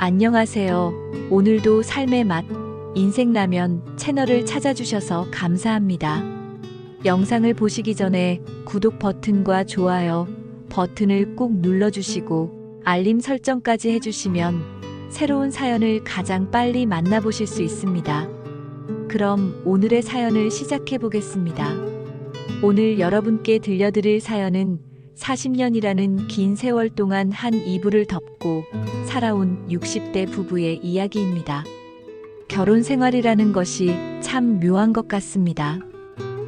안녕하세요. 오늘도 삶의 맛, 인생라면 채널을 찾아주셔서 감사합니다. 영상을 보시기 전에 구독 버튼과 좋아요 버튼을 꾹 눌러주시고 알림 설정까지 해주시면 새로운 사연을 가장 빨리 만나보실 수 있습니다. 그럼 오늘의 사연을 시작해 보겠습니다. 오늘 여러분께 들려드릴 사연은 40년이라는 긴 세월 동안 한 이불을 덮고 살아온 60대 부부의 이야기입니다. 결혼 생활이라는 것이 참 묘한 것 같습니다.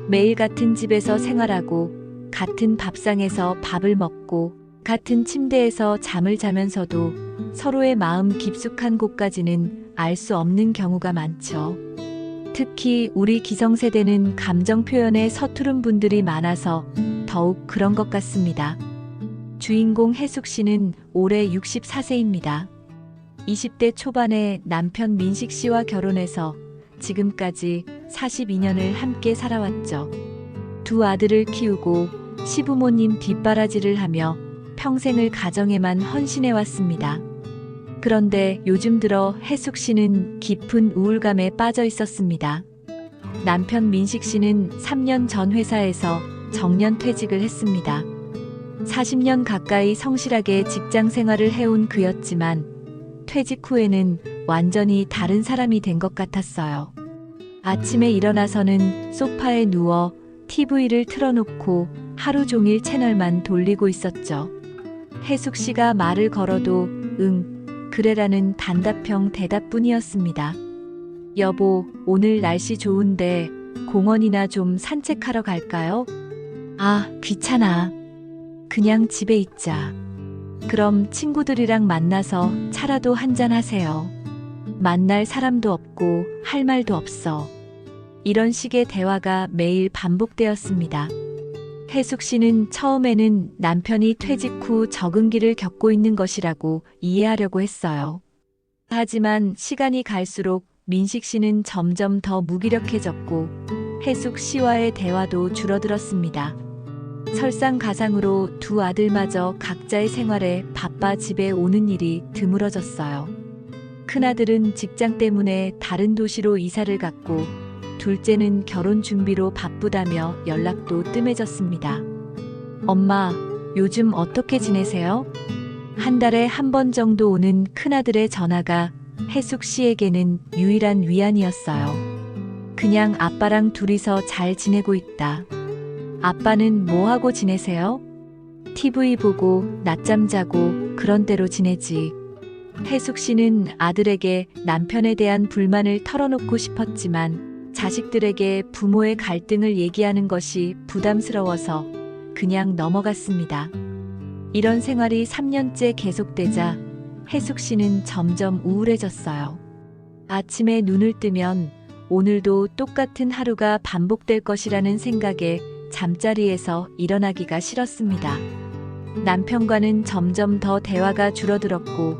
매일 같은 집에서 생활하고 같은 밥상에서 밥을 먹고 같은 침대에서 잠을 자면서도 서로의 마음 깊숙한 곳까지는 알 수 없는 경우가 많죠. 특히 우리 기성세대는 감정 표현에 서투른 분들이 많아서 더욱 그런 것 같습니다. 주인공 혜숙 씨는 올해 64세입니다. 20대 초반에 남편 민식 씨와 결혼해서 지금까지 42년을 함께 살아왔죠. 두 아들을 키우고 시부모님 뒷바라지를 하며 평생을 가정에만 헌신해왔습니다. 그런데 요즘 들어 혜숙 씨는 깊은 우울감에 빠져 있었습니다. 남편 민식 씨는 3년 전 회사에서 정년 퇴직을 했습니다. 40년 가까이 성실하게 직장 생활을 해온 그였지만 퇴직 후에는 완전히 다른 사람이 된 것 같았어요. 아침에 일어나서는 소파에 누워 TV를 틀어놓고 하루 종일 채널만 돌리고 있었죠. 혜숙 씨가 말을 걸어도 응, 그래라는 단답형 대답뿐이었습니다. 여보, 오늘 날씨 좋은데 공원이나 좀 산책하러 갈까요? 아, 귀찮아. 그냥 집에 있자. 그럼 친구들이랑 만나서 차라도 한잔 하세요. 만날 사람도 없고 할 말도 없어. 이런 식의 대화가 매일 반복되었습니다. 혜숙 씨는 처음에는 남편이 퇴직 후 적응기를 겪고 있는 것이라고 이해하려고 했어요. 하지만 시간이 갈수록 민식 씨는 점점 더 무기력해졌고 혜숙 씨와의 대화도 줄어들었습니다. 설상가상으로 두 아들마저 각자의 생활에 바빠 집에 오는 일이 드물어졌어요. 큰아들은 직장 때문에 다른 도시로 이사를 갔고 둘째는 결혼 준비로 바쁘다며 연락도 뜸해졌습니다. 엄마, 요즘 어떻게 지내세요? 한 달에 한 번 정도 오는 큰아들의 전화가 혜숙 씨에게는 유일한 위안이었어요. 그냥 아빠랑 둘이서 잘 지내고 있다. 아빠는 뭐 하고 지내세요? TV 보고 낮잠 자고 그런 대로 지내지. 혜숙 씨는 아들에게 남편에 대한 불만을 털어놓고 싶었지만 자식들에게 부모의 갈등을 얘기하는 것이 부담스러워서 그냥 넘어갔습니다. 이런 생활이 3년째 계속되자 혜숙 씨는 점점 우울해졌어요. 아침에 눈을 뜨면 오늘도 똑같은 하루가 반복될 것이라는 생각에 잠자리에서 일어나기가 싫었습니다. 남편과는 점점 더 대화가 줄어들었고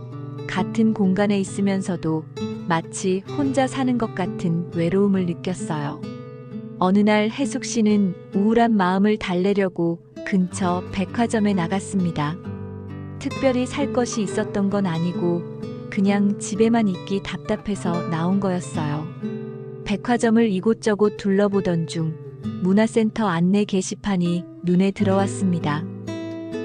같은 공간에 있으면서도 마치 혼자 사는 것 같은 외로움을 느꼈어요. 어느 날 혜숙 씨는 우울한 마음을 달래려고 근처 백화점에 나갔습니다. 특별히 살 것이 있었던 건 아니고 그냥 집에만 있기 답답해서 나온 거였어요. 백화점을 이곳저곳 둘러보던 중 문화센터 안내 게시판이 눈에 들어왔습니다.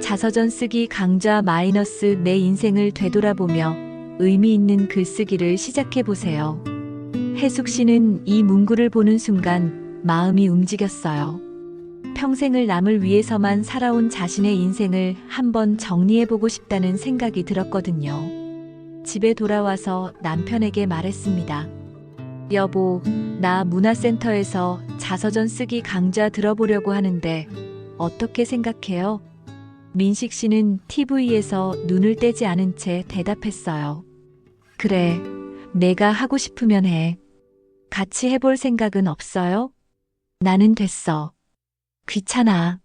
자서전 쓰기 강좌 마이너스 내 인생을 되돌아보며 의미 있는 글쓰기를 시작해보세요. 혜숙 씨는 이 문구를 보는 순간 마음이 움직였어요. 평생을 남을 위해서만 살아온 자신의 인생을 한번 정리해보고 싶다는 생각이 들었거든요. 집에 돌아와서 남편에게 말했습니다. 여보, 나 문화센터에서 자서전 쓰기 강좌 들어보려고 하는데 어떻게 생각해요? 민식 씨는 TV에서 눈을 떼지 않은 채 대답했어요. 그래, 내가 하고 싶으면 해. 같이 해볼 생각은 없어요? 나는 됐어. 귀찮아.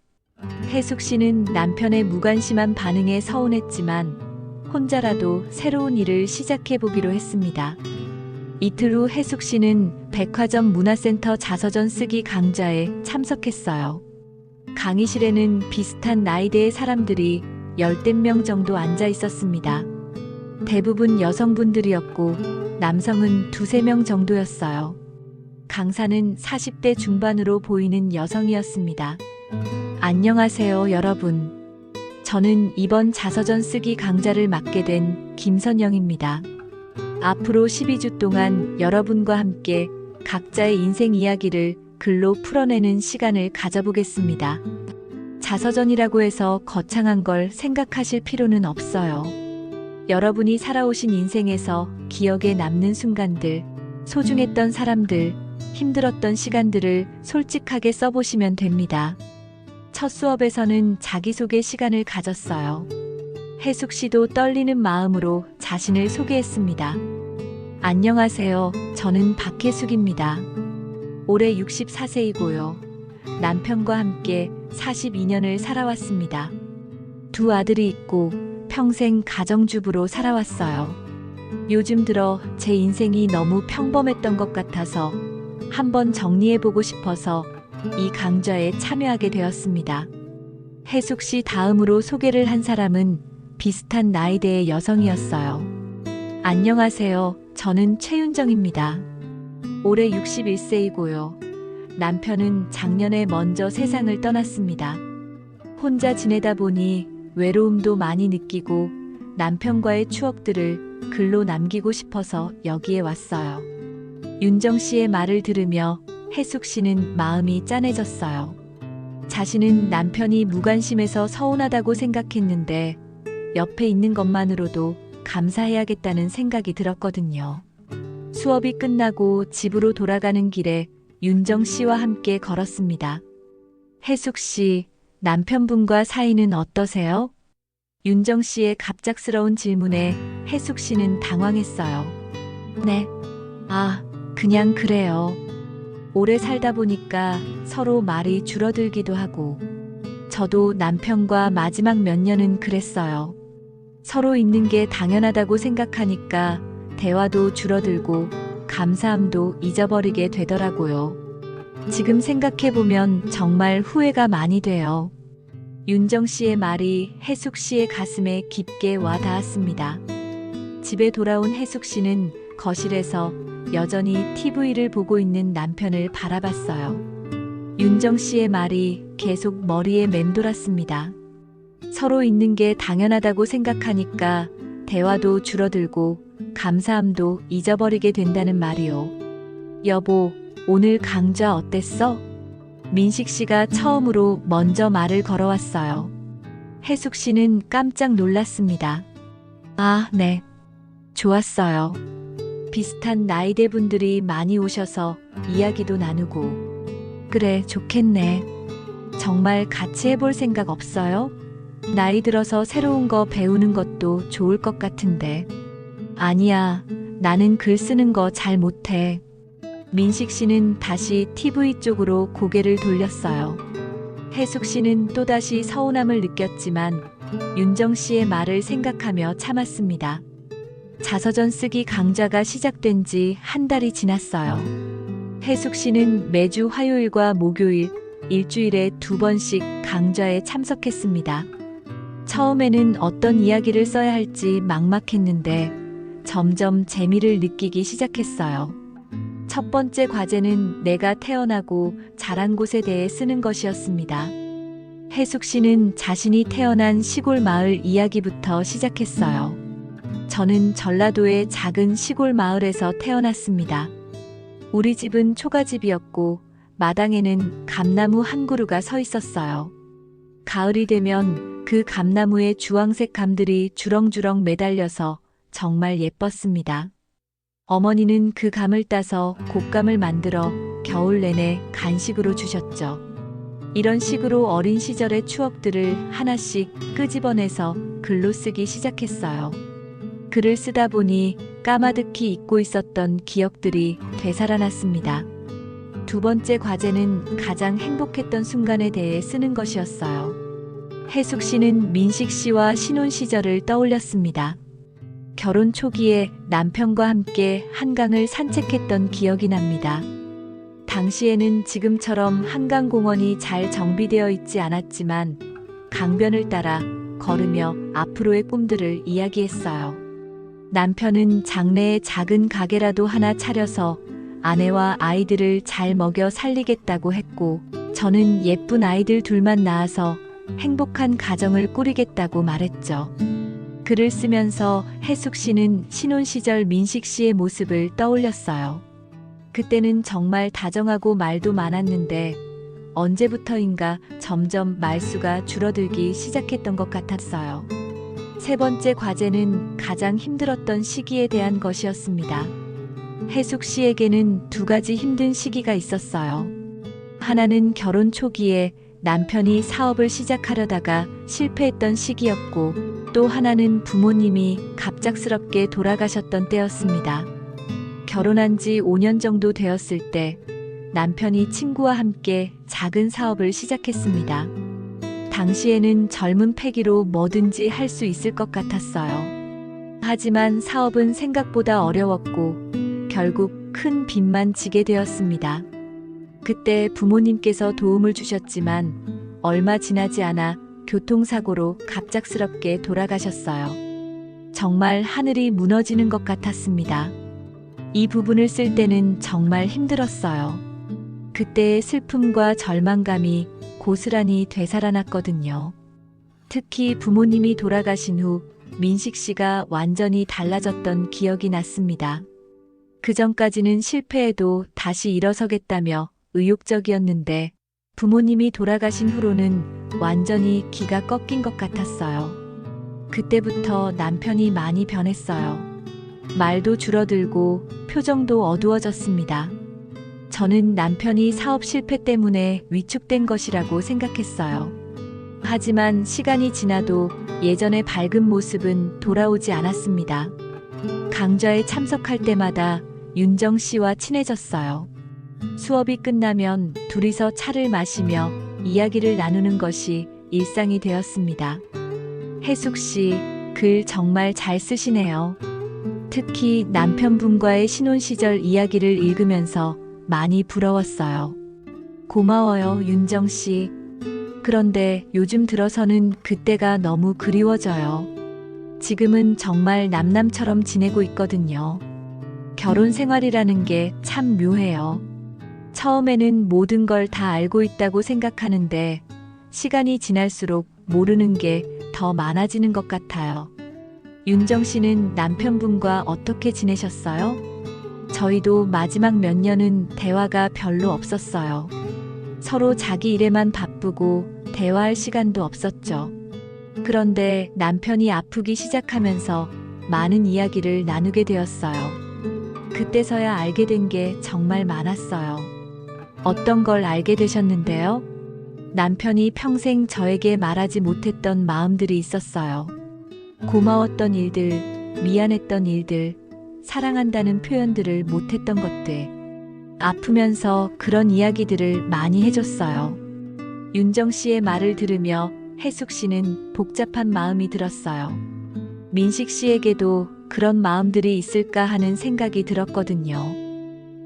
혜숙 씨는 남편의 무관심한 반응에 서운했지만 혼자라도 새로운 일을 시작해보기로 했습니다. 이틀 후 혜숙 씨는 백화점 문화센터 자서전 쓰기 강좌에 참석했어요. 강의실에는 비슷한 나이대의 사람들이 10명 정도 앉아 있었습니다. 대부분 여성분들이었고 남성은 두세 명 정도였어요. 강사는 40대 중반으로 보이는 여성이었습니다. 안녕하세요, 여러분. 저는 이번 자서전 쓰기 강좌를 맡게 된 김선영입니다. 앞으로 12주 동안 여러분과 함께 각자의 인생 이야기를 글로 풀어내는 시간을 가져보겠습니다. 자서전이라고 해서 거창한 걸 생각하실 필요는 없어요. 여러분이 살아오신 인생에서 기억에 남는 순간들, 소중했던 사람들, 힘들었던 시간들을 솔직하게 써보시면 됩니다. 첫 수업에서는 자기소개 시간을 가졌어요. 혜숙 씨도 떨리는 마음으로 자신을 소개했습니다. 안녕하세요. 저는 박혜숙입니다. 올해 64세이고요. 남편과 함께 42년을 살아왔습니다. 두 아들이 있고 평생 가정주부로 살아왔어요. 요즘 들어 제 인생이 너무 평범했던 것 같아서 한번 정리해보고 싶어서 이 강좌에 참여하게 되었습니다. 혜숙 씨 다음으로 소개를 한 사람은 비슷한 나이대의 여성이었어요. 안녕하세요. 저는 최윤정입니다. 올해 61세이고요. 남편은 작년에 먼저 세상을 떠났습니다. 혼자 지내다 보니 외로움도 많이 느끼고 남편과의 추억들을 글로 남기고 싶어서 여기에 왔어요. 윤정 씨의 말을 들으며 혜숙 씨는 마음이 짠해졌어요. 자신은 남편이 무관심해서 서운하다고 생각했는데 옆에 있는 것만으로도 감사해야겠다는 생각이 들었거든요. 수업이 끝나고 집으로 돌아가는 길에 윤정 씨와 함께 걸었습니다. 혜숙 씨, 남편분과 사이는 어떠세요? 윤정 씨의 갑작스러운 질문에 혜숙 씨는 당황했어요. 네. 그냥 그래요. 오래 살다 보니까 서로 말이 줄어들기도 하고, 저도 남편과 마지막 몇 년은 그랬어요. 서로 있는 게 당연하다고 생각하니까 대화도 줄어들고 감사함도 잊어버리게 되더라고요. 지금 생각해보면 정말 후회가 많이 돼요. 윤정 씨의 말이 혜숙 씨의 가슴에 깊게 와 닿았습니다. 집에 돌아온 혜숙 씨는 거실에서 여전히 TV를 보고 있는 남편을 바라봤어요. 윤정 씨의 말이 계속 머리에 맴돌았습니다. 서로 있는 게 당연하다고 생각하니까 대화도 줄어들고 감사함도 잊어버리게 된다는 말이요. 여보, 오늘 강좌 어땠어? 민식 씨가 처음으로 먼저 말을 걸어왔어요. 혜숙 씨는 깜짝 놀랐습니다. 네. 좋았어요. 비슷한 나이대 분들이 많이 오셔서 이야기도 나누고. 그래, 좋겠네. 정말 같이 해볼 생각 없어요? 나이 들어서 새로운 거 배우는 것도 좋을 것 같은데. 아니야, 나는 글 쓰는 거 잘 못해. 민식 씨는 다시 TV 쪽으로 고개를 돌렸어요. 혜숙 씨는 또다시 서운함을 느꼈지만 윤정 씨의 말을 생각하며 참았습니다. 자서전 쓰기 강좌가 시작된 지 한 달이 지났어요. 혜숙 씨는 매주 화요일과 목요일, 일주일에 2번씩 강좌에 참석했습니다. 처음에는 어떤 이야기를 써야 할지 막막했는데 점점 재미를 느끼기 시작했어요. 첫 번째 과제는 내가 태어나고 자란 곳에 대해 쓰는 것이었습니다. 혜숙 씨는 자신이 태어난 시골 마을 이야기부터 시작했어요. 저는 전라도의 작은 시골 마을에서 태어났습니다. 우리 집은 초가집이었고 마당에는 감나무 한 그루가 서 있었어요. 가을이 되면 그 감나무에 주황색 감들이 주렁주렁 매달려서 정말 예뻤습니다. 어머니는 그 감을 따서 곶감을 만들어 겨울 내내 간식으로 주셨죠. 이런 식으로 어린 시절의 추억들을 하나씩 끄집어내서 글로 쓰기 시작했어요. 글을 쓰다 보니 까마득히 잊고 있었던 기억들이 되살아났습니다. 두 번째 과제는 가장 행복했던 순간에 대해 쓰는 것이었어요. 혜숙 씨는 민식 씨와 신혼 시절을 떠올렸습니다. 결혼 초기에 남편과 함께 한강을 산책했던 기억이 납니다. 당시에는 지금처럼 한강공원이 잘 정비되어 있지 않았지만 강변을 따라 걸으며 앞으로의 꿈들을 이야기했어요. 남편은 장래에 작은 가게라도 하나 차려서 아내와 아이들을 잘 먹여 살리겠다고 했고, 저는 예쁜 아이들 둘만 낳아서 행복한 가정을 꾸리겠다고 말했죠. 글을 쓰면서 혜숙 씨는 신혼 시절 민식 씨의 모습을 떠올렸어요. 그때는 정말 다정하고 말도 많았는데 언제부터인가 점점 말수가 줄어들기 시작했던 것 같았어요. 세 번째 과제는 가장 힘들었던 시기에 대한 것이었습니다. 혜숙 씨에게는 두 가지 힘든 시기가 있었어요. 하나는 결혼 초기에 남편이 사업을 시작하려다가 실패했던 시기였고, 또 하나는 부모님이 갑작스럽게 돌아가셨던 때였습니다. 결혼한 지 5년 정도 되었을 때 남편이 친구와 함께 작은 사업을 시작했습니다. 당시에는 젊은 패기로 뭐든지 할 수 있을 것 같았어요. 하지만 사업은 생각보다 어려웠고 결국 큰 빚만 지게 되었습니다. 그때 부모님께서 도움을 주셨지만 얼마 지나지 않아 교통사고로 갑작스럽게 돌아가셨어요. 정말 하늘이 무너지는 것 같았습니다. 이 부분을 쓸 때는 정말 힘들었어요. 그때의 슬픔과 절망감이 고스란히 되살아났거든요. 특히 부모님이 돌아가신 후 민식 씨가 완전히 달라졌던 기억이 났습니다. 그전까지는 실패해도 다시 일어서겠다며 의욕적이었는데 부모님이 돌아가신 후로는 완전히 기가 꺾인 것 같았어요. 그때부터 남편이 많이 변했어요. 말도 줄어들고 표정도 어두워졌습니다. 저는 남편이 사업 실패 때문에 위축된 것이라고 생각했어요. 하지만 시간이 지나도 예전의 밝은 모습은 돌아오지 않았습니다. 강좌에 참석할 때마다 윤정 씨와 친해졌어요. 수업이 끝나면 둘이서 차를 마시며 이야기를 나누는 것이 일상이 되었습니다. 혜숙 씨, 글 정말 잘 쓰시네요. 특히 남편분과의 신혼 시절 이야기를 읽으면서 많이 부러웠어요. 고마워요, 윤정 씨. 그런데 요즘 들어서는 그때가 너무 그리워져요. 지금은 정말 남남처럼 지내고 있거든요. 결혼 생활이라는 게 참 묘해요. 처음에는 모든 걸 다 알고 있다고 생각하는데 시간이 지날수록 모르는 게 더 많아지는 것 같아요. 윤정 씨는 남편분과 어떻게 지내셨어요? 저희도 마지막 몇 년은 대화가 별로 없었어요. 서로 자기 일에만 바쁘고 대화할 시간도 없었죠. 그런데 남편이 아프기 시작하면서 많은 이야기를 나누게 되었어요. 그때서야 알게 된 게 정말 많았어요. 어떤 걸 알게 되셨는데요? 남편이 평생 저에게 말하지 못했던 마음들이 있었어요. 고마웠던 일들, 미안했던 일들, 사랑한다는 표현들을 못했던 것들. 아프면서 그런 이야기들을 많이 해줬어요. 윤정 씨의 말을 들으며 혜숙 씨는 복잡한 마음이 들었어요. 민식 씨에게도 그런 마음들이 있을까 하는 생각이 들었거든요.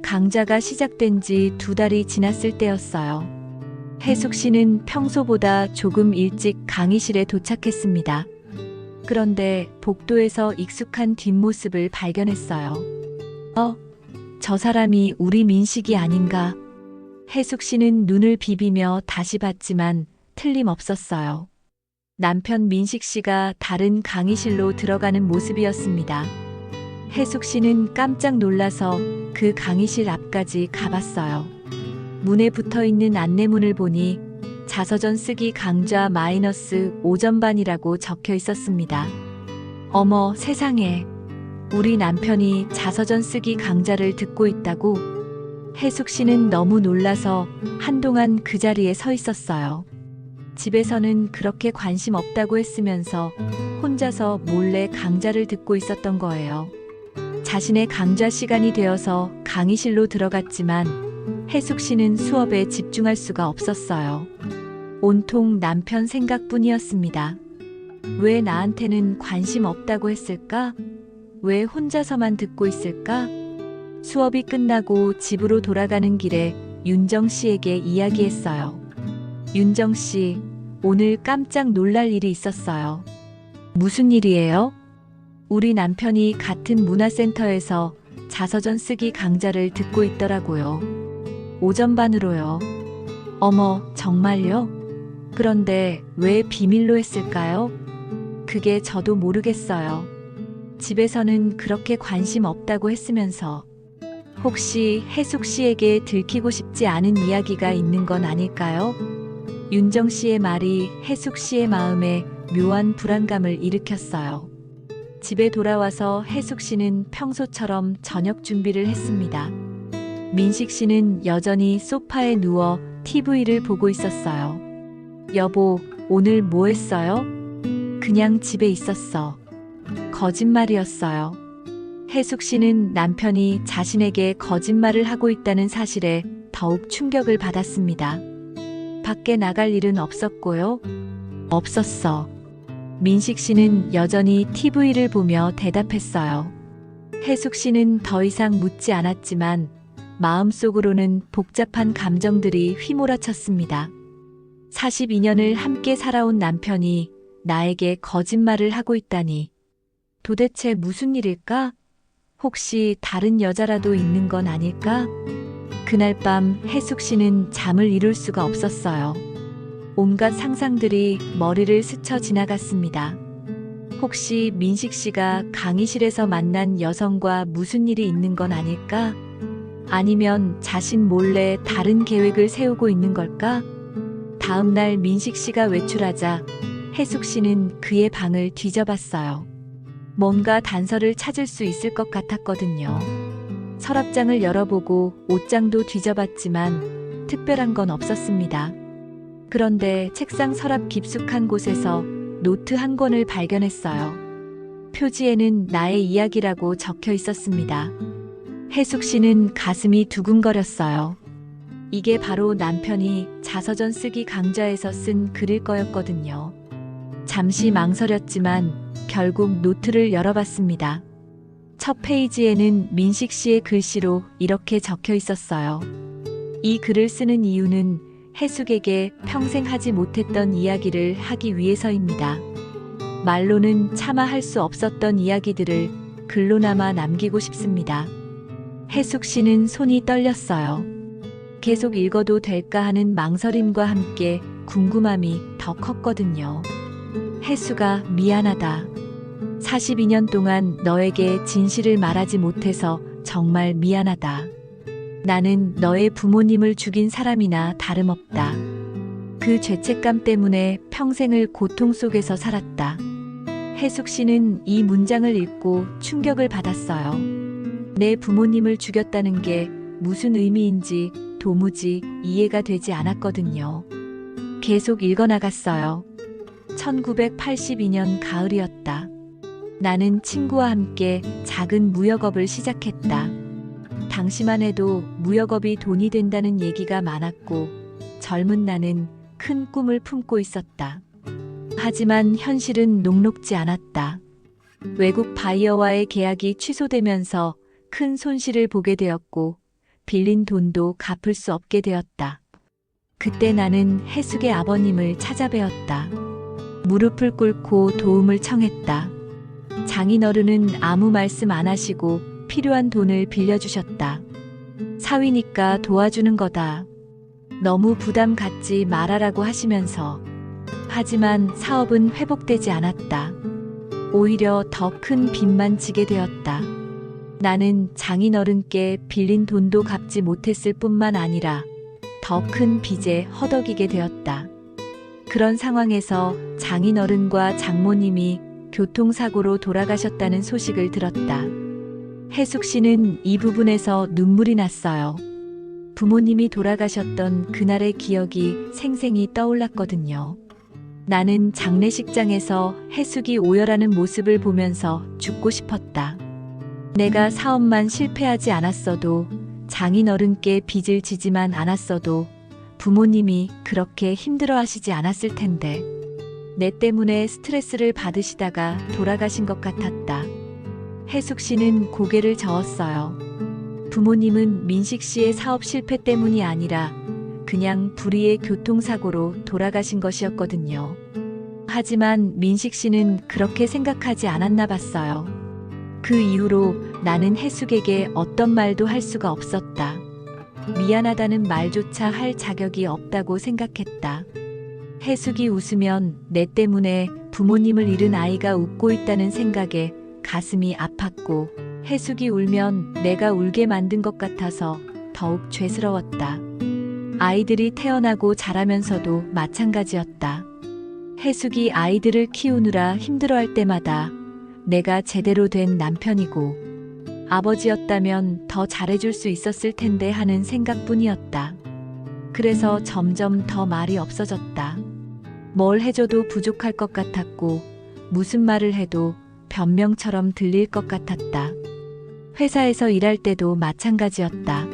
강좌가 시작된 지 2달이 지났을 때였어요. 혜숙 씨는 평소보다 조금 일찍 강의실에 도착했습니다. 그런데 복도에서 익숙한 뒷모습을 발견했어요. 저 사람이 우리 민식이 아닌가? 혜숙 씨는 눈을 비비며 다시 봤지만 틀림없었어요. 남편 민식 씨가 다른 강의실로 들어가는 모습이었습니다. 혜숙 씨는 깜짝 놀라서 그 강의실 앞까지 가봤어요. 문에 붙어있는 안내문을 보니 자서전 쓰기 강좌 -5전반이라고 적혀 있었습니다. 어머 세상에, 우리 남편이 자서전 쓰기 강좌를 듣고 있다고? 혜숙 씨는 너무 놀라서 한동안 그 자리에 서 있었어요. 집에서는 그렇게 관심 없다고 했으면서 혼자서 몰래 강좌를 듣고 있었던 거예요. 자신의 강좌 시간이 되어서 강의실로 들어갔지만 혜숙 씨는 수업에 집중할 수가 없었어요. 온통 남편 생각뿐이었습니다. 왜 나한테는 관심 없다고 했을까? 왜 혼자서만 듣고 있을까? 수업이 끝나고 집으로 돌아가는 길에 윤정 씨에게 이야기했어요. 윤정 씨, 오늘 깜짝 놀랄 일이 있었어요. 무슨 일이에요? 우리 남편이 같은 문화센터에서 자서전 쓰기 강좌를 듣고 있더라고요. 오전반으로요. 어머, 정말요? 그런데 왜 비밀로 했을까요? 그게 저도 모르겠어요. 집에서는 그렇게 관심 없다고 했으면서 혹시 혜숙 씨에게 들키고 싶지 않은 이야기가 있는 건 아닐까요? 윤정 씨의 말이 혜숙 씨의 마음에 묘한 불안감을 일으켰어요. 집에 돌아와서 혜숙 씨는 평소처럼 저녁 준비를 했습니다. 민식 씨는 여전히 소파에 누워 TV를 보고 있었어요. 여보, 오늘 뭐 했어요? 그냥 집에 있었어. 거짓말이었어요. 혜숙 씨는 남편이 자신에게 거짓말을 하고 있다는 사실에 더욱 충격을 받았습니다. 밖에 나갈 일은 없었고요. 없었어. 민식 씨는 여전히 TV를 보며 대답했어요. 혜숙 씨는 더 이상 묻지 않았지만 마음속으로는 복잡한 감정들이 휘몰아쳤습니다. 42년을 함께 살아온 남편이 나에게 거짓말을 하고 있다니. 도대체 무슨 일일까? 혹시 다른 여자라도 있는 건 아닐까? 그날 밤 혜숙 씨는 잠을 이룰 수가 없었어요. 온갖 상상들이 머리를 스쳐 지나갔습니다. 혹시 민식 씨가 강의실에서 만난 여성과 무슨 일이 있는 건 아닐까? 아니면 자신 몰래 다른 계획을 세우고 있는 걸까? 다음 날 민식 씨가 외출하자 혜숙 씨는 그의 방을 뒤져봤어요. 뭔가 단서를 찾을 수 있을 것 같았거든요. 서랍장을 열어보고 옷장도 뒤져봤지만 특별한 건 없었습니다. 그런데 책상 서랍 깊숙한 곳에서 노트 한 권을 발견했어요. 표지에는 나의 이야기라고 적혀 있었습니다. 혜숙 씨는 가슴이 두근거렸어요. 이게 바로 남편이 자서전 쓰기 강좌에서 쓴 글일 거였거든요. 잠시 망설였지만 결국 노트를 열어봤습니다. 첫 페이지에는 민식 씨의 글씨로 이렇게 적혀 있었어요. 이 글을 쓰는 이유는 혜숙에게 평생 하지 못했던 이야기를 하기 위해서입니다. 말로는 차마 할 수 없었던 이야기들을 글로나마 남기고 싶습니다. 혜숙 씨는 손이 떨렸어요. 계속 읽어도 될까 하는 망설임과 함께 궁금함이 더 컸거든요. 혜숙아, 미안하다. 42년 동안 너에게 진실을 말하지 못해서 정말 미안하다. 나는 너의 부모님을 죽인 사람이나 다름없다. 그 죄책감 때문에 평생을 고통 속에서 살았다. 혜숙 씨는 이 문장을 읽고 충격을 받았어요. 내 부모님을 죽였다는 게 무슨 의미인지 도무지 이해가 되지 않았거든요. 계속 읽어나갔어요. 1982년 가을이었다. 나는 친구와 함께 작은 무역업을 시작했다. 당시만 해도 무역업이 돈이 된다는 얘기가 많았고 젊은 나는 큰 꿈을 품고 있었다. 하지만 현실은 녹록지 않았다. 외국 바이어와의 계약이 취소되면서 큰 손실을 보게 되었고 빌린 돈도 갚을 수 없게 되었다. 그때 나는 혜숙의 아버님을 찾아뵈었다. 무릎을 꿇고 도움을 청했다. 장인어른은 아무 말씀 안 하시고 필요한 돈을 빌려주셨다. 사위니까 도와주는 거다. 너무 부담 갖지 말아라고 하시면서. 하지만 사업은 회복되지 않았다. 오히려 더 큰 빚만 지게 되었다. 나는 장인어른께 빌린 돈도 갚지 못했을 뿐만 아니라 더 큰 빚에 허덕이게 되었다. 그런 상황에서 장인어른과 장모님이 교통사고로 돌아가셨다는 소식을 들었다. 혜숙 씨는 이 부분에서 눈물이 났어요. 부모님이 돌아가셨던 그날의 기억이 생생히 떠올랐거든요. 나는 장례식장에서 혜숙이 오열하는 모습을 보면서 죽고 싶었다. 내가 사업만 실패하지 않았어도 장인어른께 빚을 지지만 않았어도 부모님이 그렇게 힘들어하시지 않았을 텐데 내 때문에 스트레스를 받으시다가 돌아가신 것 같았다. 혜숙 씨는 고개를 저었어요. 부모님은 민식 씨의 사업 실패 때문이 아니라 그냥 불의의 교통사고로 돌아가신 것이었거든요. 하지만 민식 씨는 그렇게 생각하지 않았나 봤어요. 그 이후로 나는 해숙에게 어떤 말도 할 수가 없었다. 미안하다는 말조차 할 자격이 없다고 생각했다. 해숙이 웃으면 내 때문에 부모님을 잃은 아이가 웃고 있다는 생각에 가슴이 아팠고, 해숙이 울면 내가 울게 만든 것 같아서 더욱 죄스러웠다. 아이들이 태어나고 자라면서도 마찬가지였다. 해숙이 아이들을 키우느라 힘들어할 때마다 내가 제대로 된 남편이고 아버지였다면 더 잘해줄 수 있었을 텐데 하는 생각뿐이었다. 그래서 점점 더 말이 없어졌다. 뭘 해줘도 부족할 것 같았고, 무슨 말을 해도 변명처럼 들릴 것 같았다. 회사에서 일할 때도 마찬가지였다.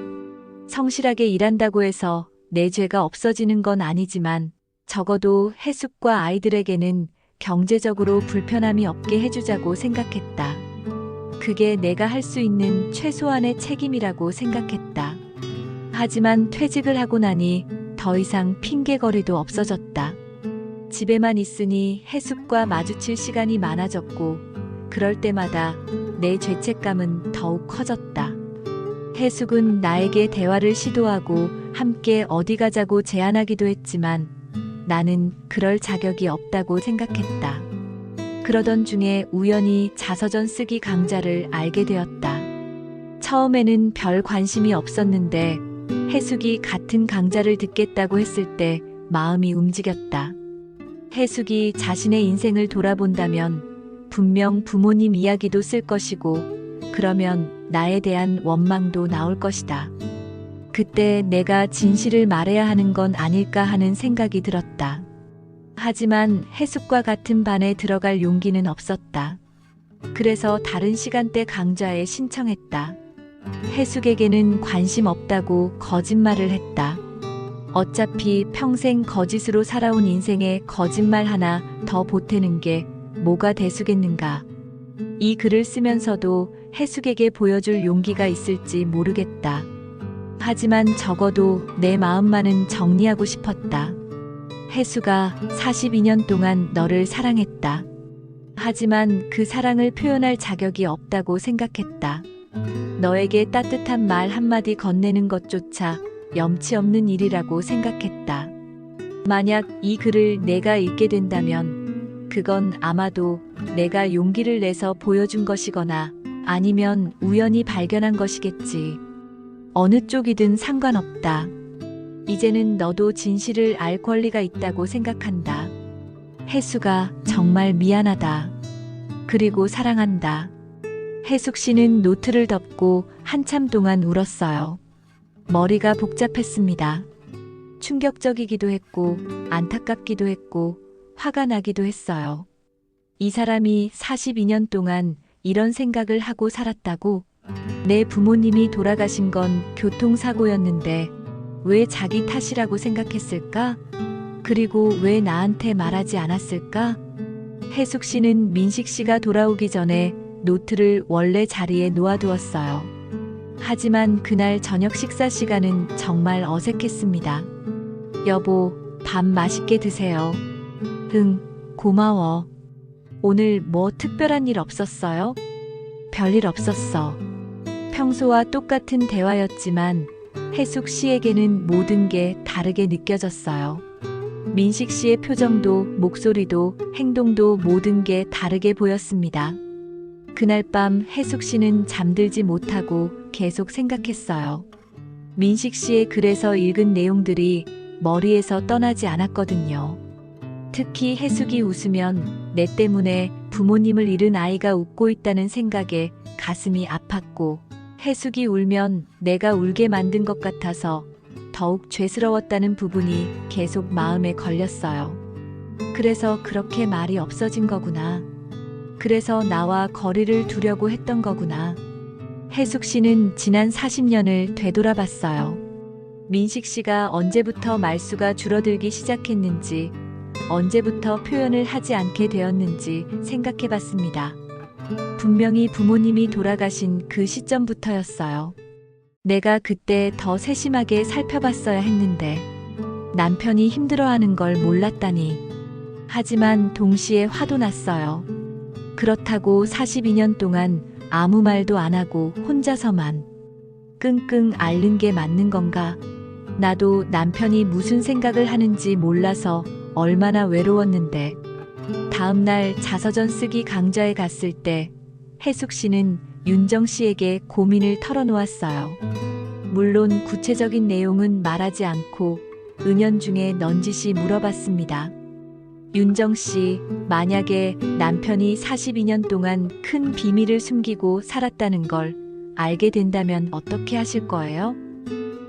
성실하게 일한다고 해서 내 죄가 없어지는 건 아니지만 적어도 해숙과 아이들에게는 경제적으로 불편함이 없게 해주자고 생각했다. 그게 내가 할 수 있는 최소한의 책임이라고 생각했다. 하지만 퇴직을 하고 나니 더 이상 핑계거리도 없어졌다. 집에만 있으니 해숙과 마주칠 시간이 많아졌고, 그럴 때마다 내 죄책감은 더욱 커졌다. 해숙은 나에게 대화를 시도하고 함께 어디 가자고 제안하기도 했지만 나는 그럴 자격이 없다고 생각했다. 그러던 중에 우연히 자서전 쓰기 강좌를 알게 되었다. 처음에는 별 관심이 없었는데 해숙이 같은 강좌를 듣겠다고 했을 때 마음이 움직였다. 해숙이 자신의 인생을 돌아본다면 분명 부모님 이야기도 쓸 것이고, 그러면 나에 대한 원망도 나올 것이다. 그때 내가 진실을 말해야 하는 건 아닐까 하는 생각이 들었다. 하지만 해숙과 같은 반에 들어갈 용기는 없었다. 그래서 다른 시간대 강좌에 신청했다. 해숙에게는 관심 없다고 거짓말을 했다. 어차피 평생 거짓으로 살아온 인생에 거짓말 하나 더 보태는 게 뭐가 대수겠는가. 이 글을 쓰면서도 해숙에게 보여줄 용기가 있을지 모르겠다. 하지만 적어도 내 마음만은 정리하고 싶었다. 해숙아, 42년 동안 너를 사랑했다. 하지만 그 사랑을 표현할 자격이 없다고 생각했다. 너에게 따뜻한 말 한마디 건네는 것조차 염치 없는 일이라고 생각했다. 만약 이 글을 내가 읽게 된다면 그건 아마도 내가 용기를 내서 보여준 것이거나 아니면 우연히 발견한 것이겠지. 어느 쪽이든 상관없다. 이제는 너도 진실을 알 권리가 있다고 생각한다. 해숙아, 정말 미안하다. 그리고 사랑한다. 해숙 씨는 노트를 덮고 한참 동안 울었어요. 머리가 복잡했습니다. 충격적이기도 했고 안타깝기도 했고 화가 나기도 했어요. 이 사람이 42년 동안 이런 생각을 하고 살았다고? 내 부모님이 돌아가신 건 교통사고였는데 왜 자기 탓이라고 생각했을까? 그리고 왜 나한테 말하지 않았을까? 해숙 씨는 민식 씨가 돌아오기 전에 노트를 원래 자리에 놓아두었어요. 하지만 그날 저녁 식사 시간은 정말 어색했습니다. 여보, 밥 맛있게 드세요. 응, 고마워. 오늘 뭐 특별한 일 없었어요? 별일 없었어. 평소와 똑같은 대화였지만 해숙 씨에게는 모든 게 다르게 느껴졌어요. 민식 씨의 표정도 목소리도 행동도 모든 게 다르게 보였습니다. 그날 밤 해숙 씨는 잠들지 못하고 계속 생각했어요. 민식 씨의 글에서 읽은 내용들이 머리에서 떠나지 않았거든요. 특히 해숙이 웃으면 내 때문에 부모님을 잃은 아이가 웃고 있다는 생각에 가슴이 아팠고, 해숙이 울면 내가 울게 만든 것 같아서 더욱 죄스러웠다는 부분이 계속 마음에 걸렸어요. 그래서 그렇게 말이 없어진 거구나. 그래서 나와 거리를 두려고 했던 거구나. 해숙 씨는 지난 40년을 되돌아봤어요. 민식 씨가 언제부터 말수가 줄어들기 시작했는지, 언제부터 표현을 하지 않게 되었는지 생각해 봤습니다. 분명히 부모님이 돌아가신 그 시점부터였어요. 내가 그때 더 세심하게 살펴봤어야 했는데, 남편이 힘들어하는 걸 몰랐다니. 하지만 동시에 화도 났어요. 그렇다고 42년 동안 아무 말도 안 하고 혼자서만 끙끙 앓는 게 맞는 건가? 나도 남편이 무슨 생각을 하는지 몰라서 얼마나 외로웠는데. 다음날 자서전 쓰기 강좌에 갔을 때 혜숙 씨는 윤정 씨에게 고민을 털어놓았어요. 물론 구체적인 내용은 말하지 않고 은연중에 넌지시 물어봤습니다. 윤정 씨, 만약에 남편이 42년 동안 큰 비밀을 숨기고 살았다는 걸 알게 된다면 어떻게 하실 거예요?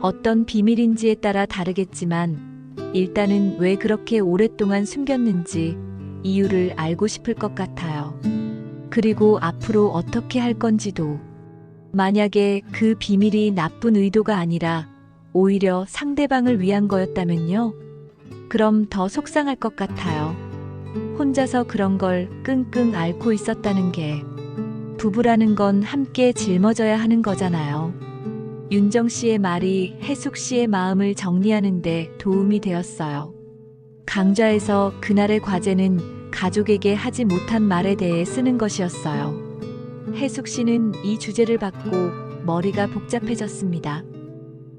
어떤 비밀인지에 따라 다르겠지만 일단은 왜 그렇게 오랫동안 숨겼는지 이유를 알고 싶을 것 같아요. 그리고 앞으로 어떻게 할 건지도. 만약에 그 비밀이 나쁜 의도가 아니라 오히려 상대방을 위한 거였다면요? 그럼 더 속상할 것 같아요. 혼자서 그런 걸 끙끙 앓고 있었다는 게. 부부라는 건 함께 짊어져야 하는 거잖아요. 윤정 씨의 말이 혜숙 씨의 마음을 정리하는 데 도움이 되었어요. 강좌에서 그날의 과제는 가족에게 하지 못한 말에 대해 쓰는 것이었어요. 혜숙 씨는 이 주제를 받고 머리가 복잡해졌습니다.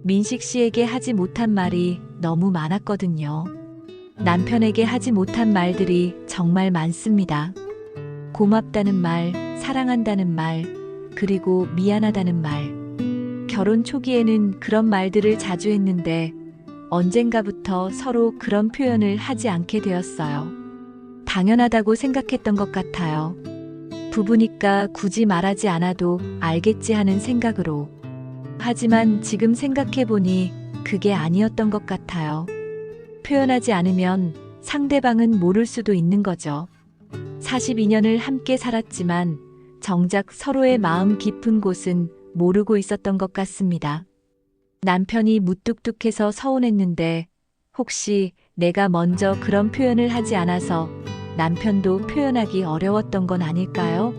민식 씨에게 하지 못한 말이 너무 많았거든요. 남편에게 하지 못한 말들이 정말 많습니다. 고맙다는 말, 사랑한다는 말, 그리고 미안하다는 말. 결혼 초기에는 그런 말들을 자주 했는데 언젠가부터 서로 그런 표현을 하지 않게 되었어요. 당연하다고 생각했던 것 같아요. 부부니까 굳이 말하지 않아도 알겠지 하는 생각으로. 하지만 지금 생각해보니 그게 아니었던 것 같아요. 표현하지 않으면 상대방은 모를 수도 있는 거죠. 42년을 함께 살았지만 정작 서로의 마음 깊은 곳은 모르고 있었던 것 같습니다. 남편이 무뚝뚝해서 서운했는데 혹시 내가 먼저 그런 표현을 하지 않아서 남편도 표현하기 어려웠던 건 아닐까요?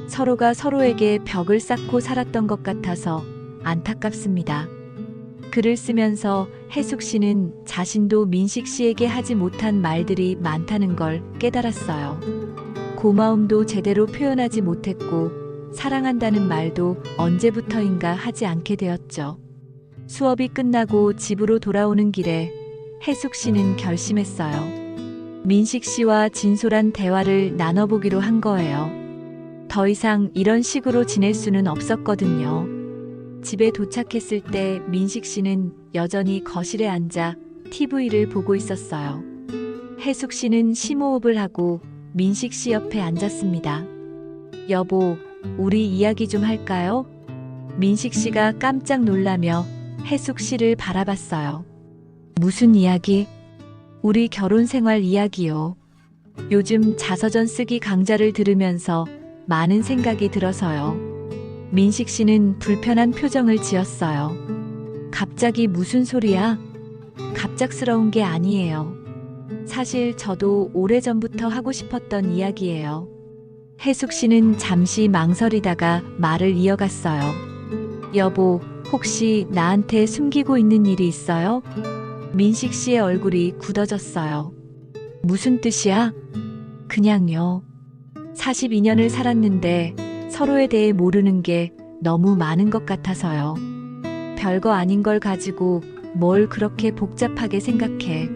서로가 서로에게 벽을 쌓고 살았던 것 같아서 안타깝습니다. 글을 쓰면서 혜숙 씨는 자신도 민식 씨에게 하지 못한 말들이 많다는 걸 깨달았어요. 고마움도 제대로 표현하지 못했고 사랑한다는 말도 언제부터인가 하지 않게 되었죠. 수업이 끝나고 집으로 돌아오는 길에 혜숙 씨는 결심했어요. 민식 씨와 진솔한 대화를 나눠보기로 한 거예요. 더 이상 이런 식으로 지낼 수는 없었거든요. 집에 도착했을 때 민식 씨는 여전히 거실에 앉아 TV를 보고 있었어요. 혜숙 씨는 심호흡을 하고 민식 씨 옆에 앉았습니다. 여보, 우리 이야기 좀 할까요? 민식 씨가 깜짝 놀라며 혜숙 씨를 바라봤어요. 무슨 이야기? 우리 결혼 생활 이야기요. 요즘 자서전 쓰기 강좌를 들으면서 많은 생각이 들어서요. 민식 씨는 불편한 표정을 지었어요. 갑자기 무슨 소리야? 갑작스러운 게 아니에요. 사실 저도 오래전부터 하고 싶었던 이야기예요. 혜숙 씨는 잠시 망설이다가 말을 이어갔어요. 여보, 혹시 나한테 숨기고 있는 일이 있어요? 민식 씨의 얼굴이 굳어졌어요. 무슨 뜻이야? 그냥요. 42년을 살았는데 서로에 대해 모르는 게 너무 많은 것 같아서요. 별거 아닌 걸 가지고 뭘 그렇게 복잡하게 생각해.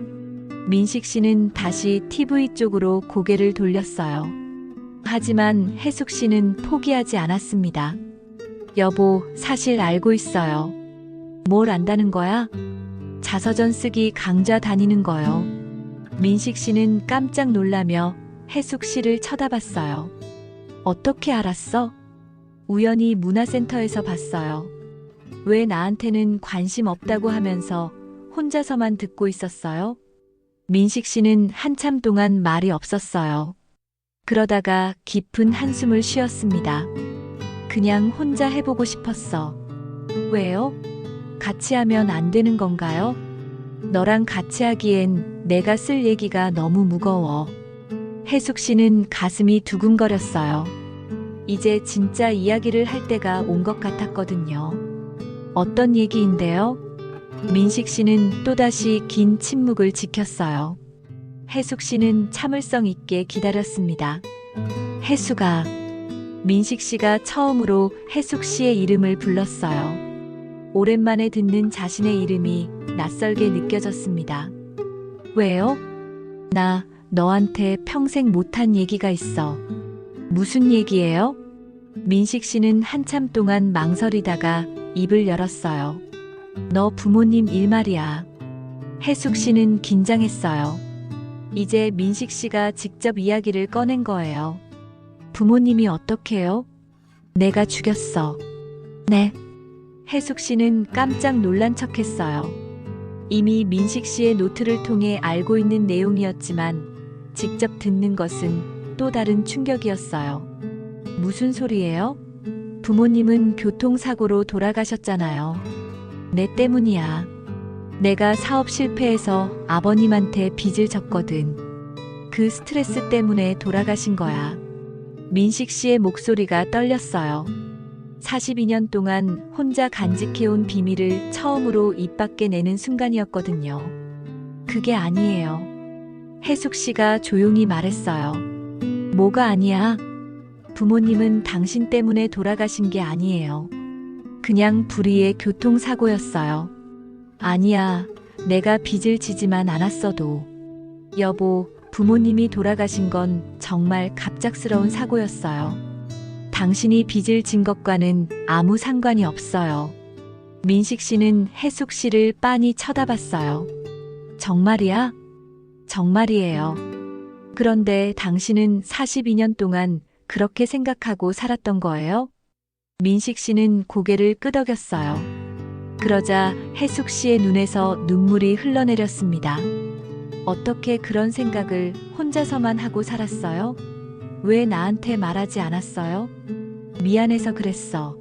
민식 씨는 다시 TV 쪽으로 고개를 돌렸어요. 하지만 혜숙 씨는 포기하지 않았습니다. 여보, 사실 알고 있어요. 뭘 안다는 거야? 자서전 쓰기 강좌 다니는 거요. 민식 씨는 깜짝 놀라며 혜숙 씨를 쳐다봤어요. 어떻게 알았어? 우연히 문화센터에서 봤어요. 왜 나한테는 관심 없다고 하면서 혼자서만 듣고 있었어요? 민식 씨는 한참 동안 말이 없었어요. 그러다가 깊은 한숨을 쉬었습니다. 그냥 혼자 해보고 싶었어. 왜요? 같이 하면 안 되는 건가요? 너랑 같이 하기엔 내가 쓸 얘기가 너무 무거워. 혜숙 씨는 가슴이 두근거렸어요. 이제 진짜 이야기를 할 때가 온 것 같았거든요. 어떤 얘기인데요? 민식 씨는 또다시 긴 침묵을 지켰어요. 혜숙 씨는 참을성 있게 기다렸습니다. 혜숙아, 민식 씨가 처음으로 혜숙 씨의 이름을 불렀어요. 오랜만에 듣는 자신의 이름이 낯설게 느껴졌습니다. 왜요? 나 너한테 평생 못한 얘기가 있어. 무슨 얘기예요? 민식 씨는 한참 동안 망설이다가 입을 열었어요. 너 부모님 일 말이야. 혜숙 씨는 긴장했어요. 이제 민식 씨가 직접 이야기를 꺼낸 거예요. 부모님이 어떡해요? 내가 죽였어. 네. 혜숙 씨는 깜짝 놀란 척했어요. 이미 민식 씨의 노트를 통해 알고 있는 내용이었지만 직접 듣는 것은 또 다른 충격이었어요. 무슨 소리예요? 부모님은 교통사고로 돌아가셨잖아요. 내 때문이야. 내가 사업 실패해서 아버님한테 빚을 졌거든. 그 스트레스 때문에 돌아가신 거야. 민식 씨의 목소리가 떨렸어요. 42년 동안 혼자 간직해온 비밀을 처음으로 입 밖에 내는 순간이었거든요. 그게 아니에요. 혜숙 씨가 조용히 말했어요. 뭐가 아니야? 부모님은 당신 때문에 돌아가신 게 아니에요. 그냥 불의의 교통사고였어요. 아니야, 내가 빚을 지지만 않았어도. 여보, 부모님이 돌아가신 건 정말 갑작스러운 사고였어요. 당신이 빚을 진 것과는 아무 상관이 없어요. 민식 씨는 혜숙 씨를 빤히 쳐다봤어요. 정말이야? 정말이에요. 그런데 당신은 42년 동안 그렇게 생각하고 살았던 거예요? 민식 씨는 고개를 끄덕였어요. 그러자 혜숙 씨의 눈에서 눈물이 흘러내렸습니다. 어떻게 그런 생각을 혼자서만 하고 살았어요? 왜 나한테 말하지 않았어요? 미안해서 그랬어.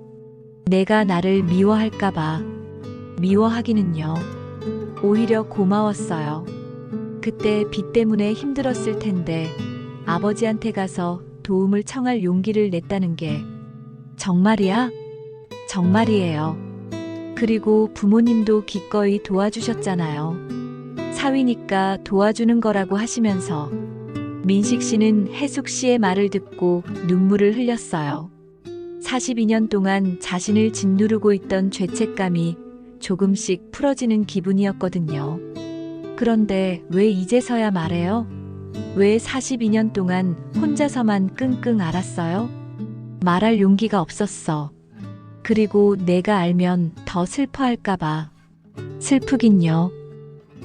내가 나를 미워할까봐. 미워하기는요. 오히려 고마웠어요. 그때 빚 때문에 힘들었을 텐데 아버지한테 가서 도움을 청할 용기를 냈다는 게 정말이야? 정말이에요. 그리고 부모님도 기꺼이 도와주셨잖아요. 사위니까 도와주는 거라고 하시면서 민식 씨는 혜숙 씨의 말을 듣고 눈물을 흘렸어요. 42년 동안 자신을 짓누르고 있던 죄책감이 조금씩 풀어지는 기분이었거든요. 그런데 왜 이제서야 말해요? 왜 42년 동안 혼자서만 끙끙 앓았어요? 말할 용기가 없었어. 그리고 내가 알면 더 슬퍼할까봐. 슬프긴요.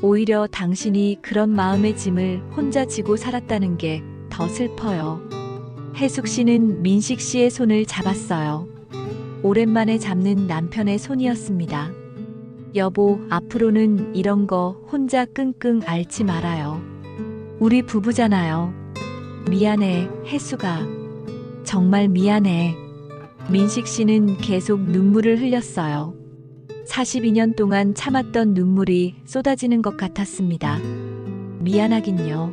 오히려 당신이 그런 마음의 짐을 혼자 지고 살았다는 게 더 슬퍼요. 혜숙 씨는 민식 씨의 손을 잡았어요. 오랜만에 잡는 남편의 손이었습니다. 여보, 앞으로는 이런 거 혼자 끙끙 앓지 말아요. 우리 부부잖아요. 미안해, 혜숙아. 정말 미안해. 민식 씨는 계속 눈물을 흘렸어요. 42년 동안 참았던 눈물이 쏟아지는 것 같았습니다. 미안하긴요.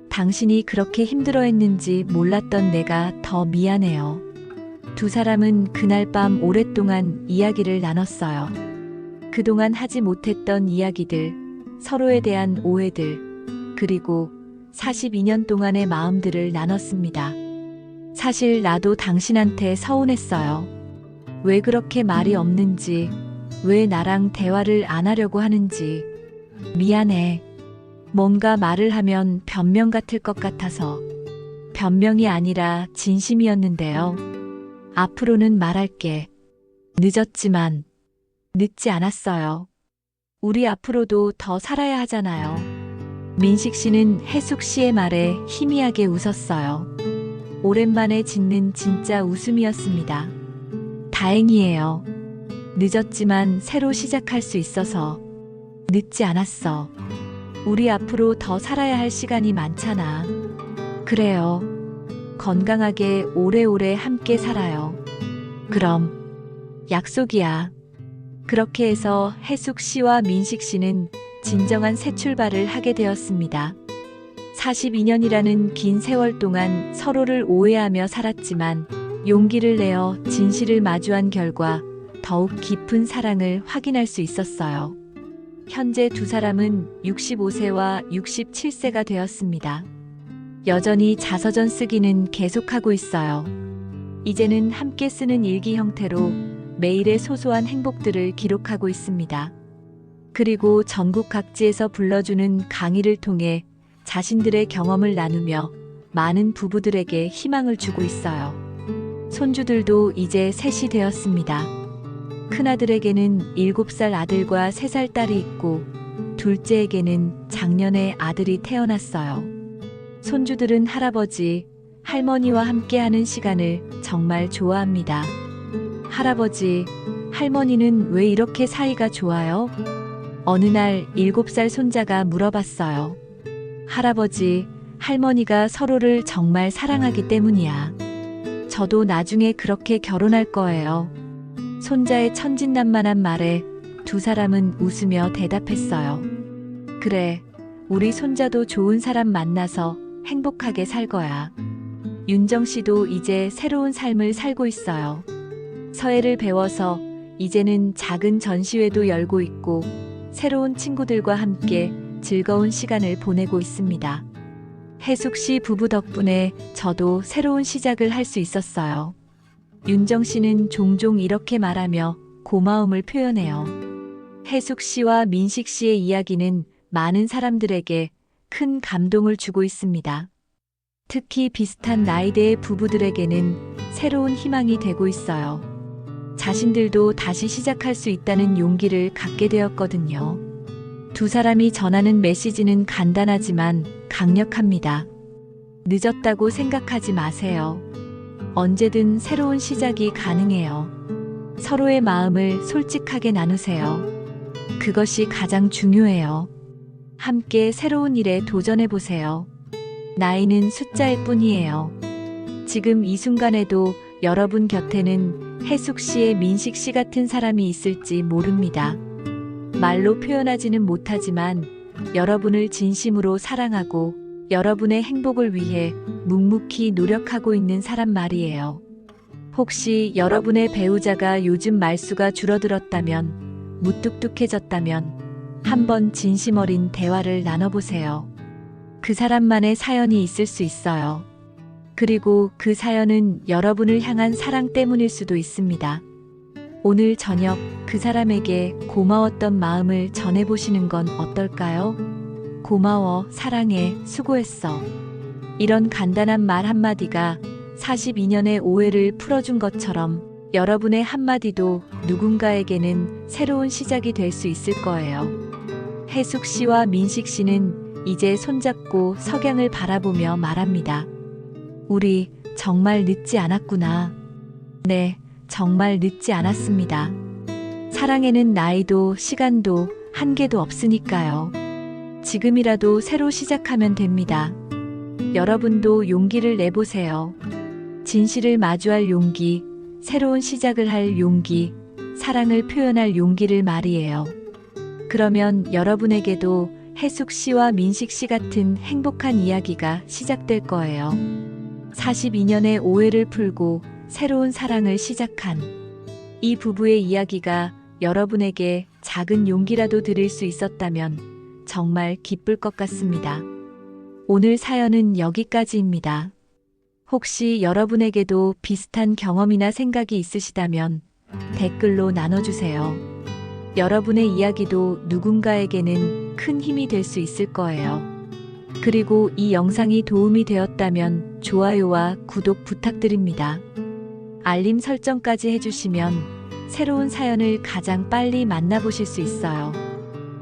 당신이 그렇게 힘들어했는지 몰랐던 내가 더 미안해요. 두 사람은 그날 밤 오랫동안 이야기를 나눴어요. 그동안 하지 못했던 이야기들, 서로에 대한 오해들, 그리고 42년 동안의 마음들을 나눴습니다. 사실 나도 당신한테 서운했어요. 왜 그렇게 말이 없는지, 왜 나랑 대화를 안 하려고 하는지. 미안해. 뭔가 말을 하면 변명 같을 것 같아서. 변명이 아니라 진심이었는데요. 앞으로는 말할게. 늦었지만 늦지 않았어요. 우리 앞으로도 더 살아야 하잖아요. 민식 씨는 혜숙 씨의 말에 희미하게 웃었어요. 오랜만에 짓는 진짜 웃음이었습니다. 다행이에요. 늦었지만 새로 시작할 수 있어서. 늦지 않았어. 우리 앞으로 더 살아야 할 시간이 많잖아. 그래요. 건강하게 오래오래 함께 살아요. 그럼 약속이야. 그렇게 해서 혜숙 씨와 민식 씨는 진정한 새 출발을 하게 되었습니다. 42년이라는 긴 세월 동안 서로를 오해하며 살았지만 용기를 내어 진실을 마주한 결과 더욱 깊은 사랑을 확인할 수 있었어요. 현재 두 사람은 65세와 67세가 되었습니다. 여전히 자서전 쓰기는 계속하고 있어요. 이제는 함께 쓰는 일기 형태로 매일의 소소한 행복들을 기록하고 있습니다. 그리고 전국 각지에서 불러주는 강의를 통해 자신들의 경험을 나누며 많은 부부들에게 희망을 주고 있어요. 손주들도 이제 셋이 되었습니다. 큰아들에게는 7살 아들과 3살 딸이 있고 둘째에게는 작년에 아들이 태어났어요. 손주들은 할아버지, 할머니와 함께하는 시간을 정말 좋아합니다. 할아버지, 할머니는 왜 이렇게 사이가 좋아요? 어느 날 7살 손자가 물어봤어요. 할아버지, 할머니가 서로를 정말 사랑하기 때문이야. 저도 나중에 그렇게 결혼할 거예요. 손자의 천진난만한 말에 두 사람은 웃으며 대답했어요. 그래, 우리 손자도 좋은 사람 만나서 행복하게 살 거야. 윤정 씨도 이제 새로운 삶을 살고 있어요. 서예를 배워서 이제는 작은 전시회도 열고 있고 새로운 친구들과 함께 즐거운 시간을 보내고 있습니다. 혜숙 씨 부부 덕분에 저도 새로운 시작을 할 수 있었어요. 윤정 씨는 종종 이렇게 말하며 고마움을 표현해요. 혜숙 씨와 민식 씨의 이야기는 많은 사람들에게 큰 감동을 주고 있습니다. 특히 비슷한 나이대의 부부들에게는 새로운 희망이 되고 있어요. 자신들도 다시 시작할 수 있다는 용기를 갖게 되었거든요. 두 사람이 전하는 메시지는 간단하지만 강력합니다. 늦었다고 생각하지 마세요. 언제든 새로운 시작이 가능해요. 서로의 마음을 솔직하게 나누세요. 그것이 가장 중요해요. 함께 새로운 일에 도전해보세요. 나이는 숫자일 뿐이에요. 지금 이 순간에도 여러분 곁에는 혜숙 씨의 민식 씨 같은 사람이 있을지 모릅니다. 말로 표현하지는 못하지만 여러분을 진심으로 사랑하고 여러분의 행복을 위해 묵묵히 노력하고 있는 사람 말이에요. 혹시 여러분의 배우자가 요즘 말수가 줄어들었다면, 무뚝뚝해졌다면 한번 진심 어린 대화를 나눠보세요. 그 사람만의 사연이 있을 수 있어요. 그리고 그 사연은 여러분을 향한 사랑 때문일 수도 있습니다. 오늘 저녁 그 사람에게 고마웠던 마음을 전해보시는 건 어떨까요? 고마워, 사랑해, 수고했어. 이런 간단한 말 한마디가 42년의 오해를 풀어준 것처럼 여러분의 한마디도 누군가에게는 새로운 시작이 될 수 있을 거예요. 혜숙 씨와 민식 씨는 이제 손잡고 석양을 바라보며 말합니다. 우리 정말 늦지 않았구나. 네, 정말 늦지 않았습니다. 사랑에는 나이도 시간도 한계도 없으니까요. 지금이라도 새로 시작하면 됩니다. 여러분도 용기를 내보세요. 진실을 마주할 용기, 새로운 시작을 할 용기, 사랑을 표현할 용기를 말이에요. 그러면 여러분에게도 혜숙 씨와 민식 씨 같은 행복한 이야기가 시작될 거예요. 42년의 오해를 풀고 새로운 사랑을 시작한 이 부부의 이야기가 여러분에게 작은 용기라도 드릴 수 있었다면 정말 기쁠 것 같습니다. 오늘 사연은 여기까지입니다. 혹시 여러분에게도 비슷한 경험이나 생각이 있으시다면 댓글로 나눠주세요. 여러분의 이야기도 누군가에게는 큰 힘이 될 수 있을 거예요. 그리고 이 영상이 도움이 되었다면 좋아요와 구독 부탁드립니다. 알림 설정까지 해주시면 새로운 사연을 가장 빨리 만나보실 수 있어요.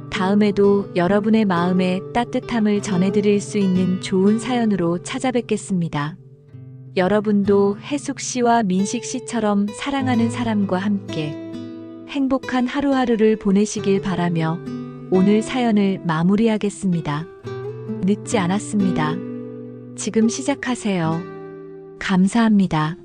다음에도 여러분의 마음에 따뜻함을 전해드릴 수 있는 좋은 사연으로 찾아뵙겠습니다. 여러분도 혜숙 씨와 민식 씨처럼 사랑하는 사람과 함께 행복한 하루하루를 보내시길 바라며 오늘 사연을 마무리하겠습니다. 늦지 않았습니다. 지금 시작하세요. 감사합니다.